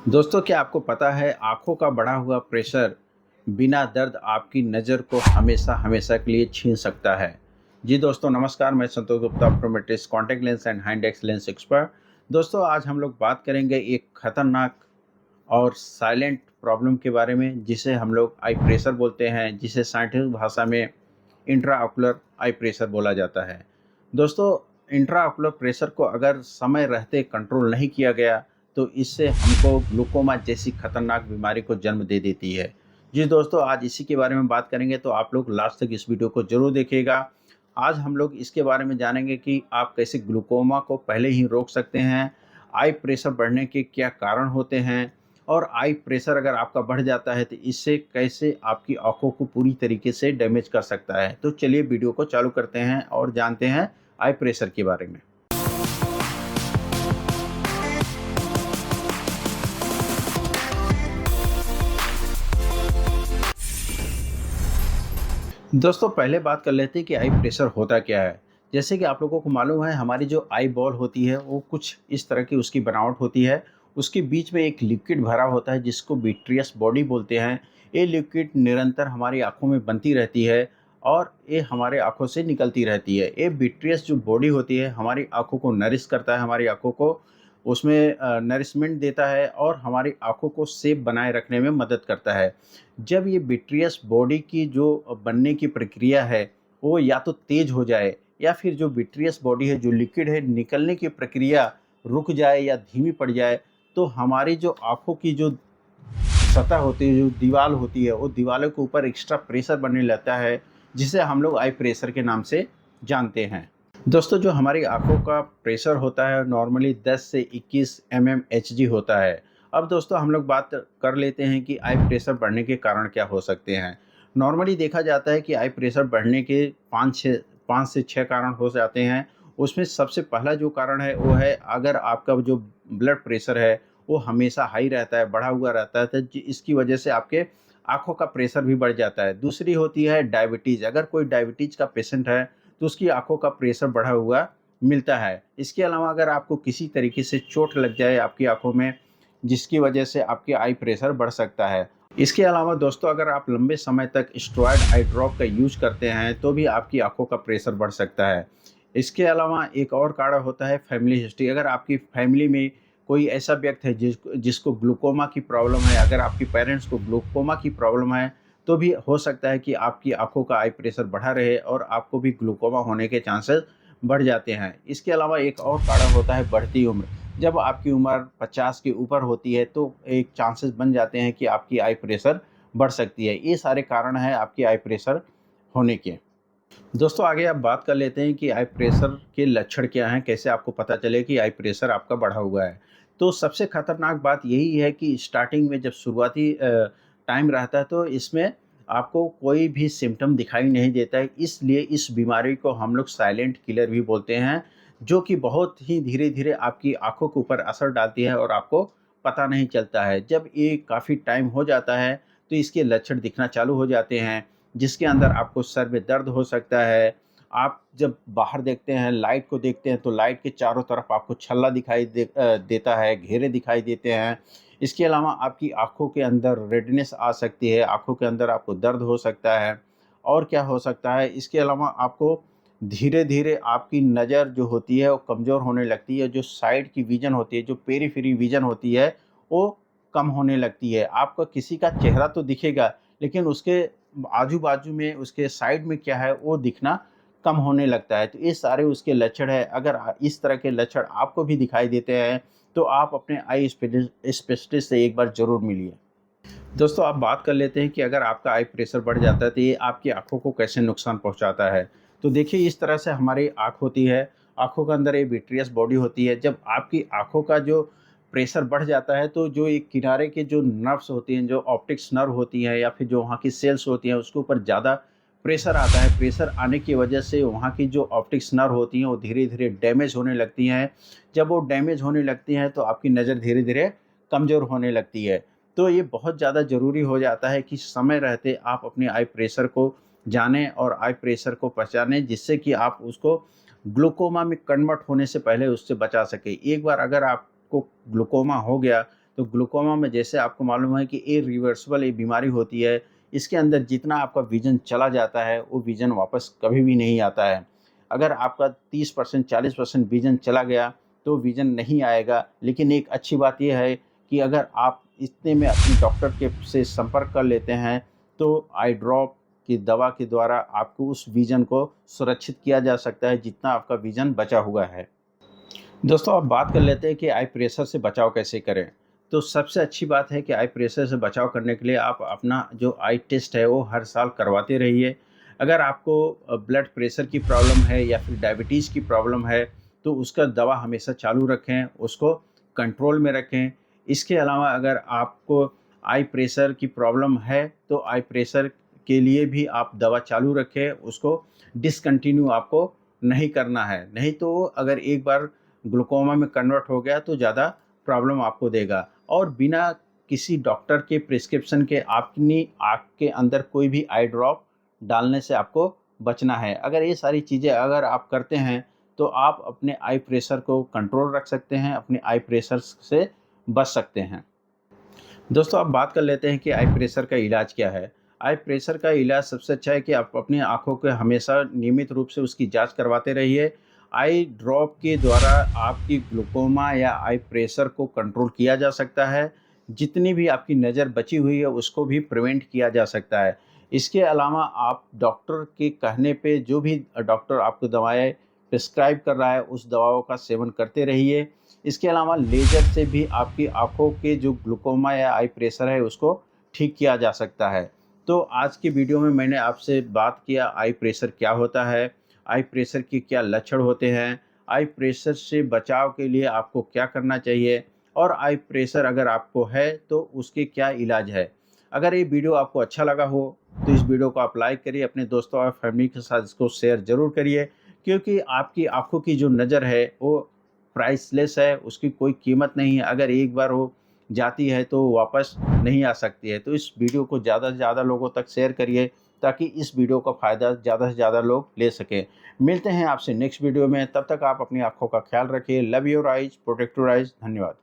दोस्तों, क्या आपको पता है आँखों का बढ़ा हुआ प्रेशर बिना दर्द आपकी नज़र को हमेशा हमेशा के लिए छीन सकता है। जी दोस्तों नमस्कार, मैं Santosh Gupta, optometrist, contact lens and high index lens expert. दोस्तों आज हम लोग बात करेंगे एक खतरनाक और साइलेंट प्रॉब्लम के बारे में, जिसे हम लोग आई प्रेशर बोलते हैं, जिसे साइंटिफिक भाषा में इंट्राऑकुलर आई प्रेशर बोला जाता है। दोस्तों, इंट्राऑकुलर प्रेशर को अगर समय रहते कंट्रोल नहीं किया गया तो इससे हमको ग्लूकोमा जैसी खतरनाक बीमारी को जन्म दे देती है। जी दोस्तों, आज इसी के बारे में बात करेंगे, तो आप लोग लास्ट तक इस वीडियो को ज़रूर देखिएगा। आज हम लोग इसके बारे में जानेंगे कि आप कैसे ग्लूकोमा को पहले ही रोक सकते हैं, आई प्रेशर बढ़ने के क्या कारण होते हैं, और आई प्रेशर अगर आपका बढ़ जाता है तो इससे कैसे आपकी आँखों को पूरी तरीके से डैमेज कर सकता है। तो चलिए वीडियो को चालू करते हैं और जानते हैं आई प्रेशर के बारे में। दोस्तों पहले बात कर लेते हैं कि आई प्रेशर होता क्या है। जैसे कि आप लोगों को मालूम है, हमारी जो आई बॉल होती है वो कुछ इस तरह की उसकी बनावट होती है। उसके बीच में एक लिक्विड भरा होता है जिसको विट्रियस बॉडी बोलते हैं। ये लिक्विड निरंतर हमारी आँखों में बनती रहती है और ये हमारे आँखों से निकलती रहती है। ये विट्रियस जो बॉडी होती है हमारी आँखों को नरिश करता है, हमारी आँखों को उसमें नरिशमेंट देता है और हमारी आँखों को सेफ बनाए रखने में मदद करता है। जब ये विट्रियस बॉडी की जो बनने की प्रक्रिया है वो या तो तेज हो जाए, या फिर जो विट्रियस बॉडी है, जो लिक्विड है, निकलने की प्रक्रिया रुक जाए या धीमी पड़ जाए, तो हमारी जो आँखों की जो सतह होती है, जो दीवार होती है, वो दीवारों के ऊपर एक्स्ट्रा प्रेशर बनने लगता है, जिसे हम लोग आई प्रेशर के नाम से जानते हैं। दोस्तों, जो हमारी आँखों का प्रेशर होता है नॉर्मली 10 से 21 mmHg होता है। अब दोस्तों हम लोग बात कर लेते हैं कि आई प्रेशर बढ़ने के कारण क्या हो सकते हैं। नॉर्मली देखा जाता है कि आई प्रेशर बढ़ने के 5 से 6 कारण हो जाते हैं। उसमें सबसे पहला जो कारण है वो है, अगर आपका जो ब्लड प्रेशर है वो हमेशा हाई रहता है, बढ़ा हुआ रहता है, तो इसकी वजह से आपके आँखों का प्रेशर भी बढ़ जाता है। दूसरी होती है डायबिटीज़। अगर कोई डायबिटीज़ का पेशेंट है तो उसकी आँखों का प्रेशर बढ़ा हुआ मिलता है। इसके अलावा अगर आपको किसी तरीके से चोट लग जाए आपकी आँखों में, जिसकी वजह से आपकी आई प्रेशर बढ़ सकता है। इसके अलावा दोस्तों, अगर आप लंबे समय तक स्टेरॉइड आई ड्रॉप का यूज़ करते हैं तो भी आपकी आँखों का प्रेशर बढ़ सकता है। इसके अलावा एक और कारण होता है फैमिली हिस्ट्री। अगर आपकी फैमिली में कोई ऐसा व्यक्ति है जिसको ग्लूकोमा की प्रॉब्लम है, अगर आपके पेरेंट्स को ग्लूकोमा की प्रॉब्लम है, तो भी हो सकता है कि आपकी आँखों का आई प्रेशर बढ़ा रहे और आपको भी ग्लूकोमा होने के चांसेस बढ़ जाते हैं। इसके अलावा एक और कारण होता है बढ़ती उम्र। जब आपकी उम्र 50 के ऊपर होती है तो एक चांसेस बन जाते हैं कि आपकी आई प्रेशर बढ़ सकती है। ये सारे कारण हैं आपकी आई प्रेशर होने के। दोस्तों आगे आप बात कर लेते हैं कि आई प्रेशर के लक्षण क्या हैं, कैसे आपको पता चले कि आई प्रेशर आपका बढ़ा हुआ है। तो सबसे खतरनाक बात यही है कि स्टार्टिंग में जब शुरुआती टाइम रहता है तो इसमें आपको कोई भी सिम्टम दिखाई नहीं देता है। इसलिए इस बीमारी को हम लोग साइलेंट किलर भी बोलते हैं, जो कि बहुत ही धीरे-धीरे आपकी आँखों के ऊपर असर डालती है और आपको पता नहीं चलता है। जब ये काफ़ी टाइम हो जाता है तो इसके लक्षण दिखना चालू हो जाते हैं, जिसके अंदर आपको सर में दर्द हो सकता है। आप जब बाहर देखते हैं, लाइट को देखते हैं, तो लाइट के चारों तरफ आपको छल्ला देता है, घेरे दिखाई देते हैं। इसके अलावा आपकी आँखों के अंदर रेडनेस आ सकती है, आँखों के अंदर आपको दर्द हो सकता है। और क्या हो सकता है, इसके अलावा आपको धीरे-धीरे आपकी नज़र जो होती है वो कमज़ोर होने लगती है, जो साइड की विज़न होती है, जो पेरिफेरी विज़न होती है, वो कम होने लगती है। आपको किसी का चेहरा तो दिखेगा, लेकिन उसके आजू-बाजू में, उसके साइड में क्या है वो दिखना कम होने लगता है। तो ये सारे उसके लक्षण हैं। अगर इस तरह के लक्षण आपको भी दिखाई देते हैं तो आप अपने आई स्पेशलिस्ट से एक बार ज़रूर मिलिए। दोस्तों आप बात कर लेते हैं कि अगर आपका आई प्रेशर बढ़ जाता है तो ये आपकी आँखों को कैसे नुकसान पहुँचाता है। तो देखिए, इस तरह से हमारी आँख होती है, आँखों के अंदर एक विट्रियस बॉडी होती है। जब आपकी आँखों का जो प्रेशर बढ़ जाता है तो जो एक किनारे के जो नर्व्स होती हैं, जो ऑप्टिक्स नर्व होती हैं या फिर जो वहाँ की सेल्स होती हैं, उसके ऊपर ज़्यादा प्रेशर आता है। प्रेशर आने की वजह से वहाँ की जो ऑप्टिक्स नर्व होती हैं वो धीरे-धीरे डैमेज होने लगती हैं। जब वो डैमेज होने लगती हैं तो आपकी नज़र धीरे-धीरे कमज़ोर होने लगती है। तो ये बहुत ज़्यादा ज़रूरी हो जाता है कि समय रहते आप अपने आई प्रेशर को जानें और आई प्रेशर को पहचानें, जिससे कि आप उसको ग्लूकोमा में कन्वर्ट होने से पहले उससे बचा सकें। एक बार अगर आपको ग्लूकोमा हो गया तो ग्लूकोमा में जैसे आपको मालूम है कि इरिवर्सिबल ये बीमारी होती है, इसके अंदर जितना आपका विज़न चला जाता है, वो विज़न वापस कभी भी नहीं आता है। अगर आपका 30% 40% विज़न चला गया, तो विज़न नहीं आएगा। लेकिन एक अच्छी बात ये है कि अगर आप इतने में अपने डॉक्टर के से संपर्क कर लेते हैं, तो आई ड्रॉप की दवा के द्वारा आपको उस विज़न को सुरक्षित किया जा सकता है, जितना आपका विज़न बचा हुआ है। दोस्तों, अब बात कर लेते हैं कि आई प्रेशर से बचाव कैसे करें। तो सबसे अच्छी बात है कि आई प्रेशर से बचाव करने के लिए आप अपना जो आई टेस्ट है वो हर साल करवाते रहिए। अगर आपको ब्लड प्रेशर की प्रॉब्लम है या फिर डायबिटीज़ की प्रॉब्लम है, तो उसका दवा हमेशा चालू रखें, उसको कंट्रोल में रखें। इसके अलावा अगर आपको आई प्रेशर की प्रॉब्लम है, तो आई प्रेशर के लिए भी आप दवा चालू रखें, उसको डिसकंटिन्यू आपको नहीं करना है। नहीं तो वो अगर एक बार ग्लूकोमा में कन्वर्ट हो गया तो ज़्यादा प्रॉब्लम आपको देगा। और बिना किसी डॉक्टर के प्रिस्क्रिप्शन के अपनी आँख के अंदर कोई भी आई ड्रॉप डालने से आपको बचना है। अगर ये सारी चीज़ें अगर आप करते हैं, तो आप अपने आई प्रेशर को कंट्रोल रख सकते हैं, अपने आई प्रेशर से बच सकते हैं। दोस्तों, अब बात कर लेते हैं कि आई प्रेशर का इलाज क्या है। आई प्रेशर का इलाज सबसे अच्छा है कि आप अपनी आँखों के हमेशा नियमित रूप से उसकी जाँच करवाते रहिए। आई ड्रॉप के द्वारा आपकी ग्लूकोमा या आई प्रेशर को कंट्रोल किया जा सकता है। जितनी भी आपकी नज़र बची हुई है उसको भी प्रिवेंट किया जा सकता है। इसके अलावा आप डॉक्टर के कहने पे जो भी डॉक्टर आपको दवाएँ प्रिस्क्राइब कर रहा है उस दवाओं का सेवन करते रहिए। इसके अलावा लेज़र से भी आपकी आँखों के जो ग्लूकोमा या आई प्रेशर है उसको ठीक किया जा सकता है। तो आज की वीडियो में मैंने आपसे बात किया आई प्रेशर क्या होता है, आई प्रेशर के क्या लक्षण होते हैं, आई प्रेशर से बचाव के लिए आपको क्या करना चाहिए और आई प्रेशर अगर आपको है तो उसके क्या इलाज है। अगर ये वीडियो आपको अच्छा लगा हो तो इस वीडियो को आप लाइक करिए, अपने दोस्तों और फैमिली के साथ इसको शेयर ज़रूर करिए, क्योंकि आपकी आँखों की जो नज़र है वो प्राइसलेस है, उसकी कोई कीमत नहीं है। अगर एक बार वो जाती है तो वापस नहीं आ सकती है। तो इस वीडियो को ज़्यादा से ज़्यादा लोगों तक शेयर करिए, ताकि इस वीडियो का फ़ायदा ज़्यादा से ज़्यादा लोग ले सकें। मिलते हैं आपसे नेक्स्ट वीडियो में, तब तक आप अपनी आँखों का ख्याल रखिए। Love your eyes, protect your eyes. धन्यवाद।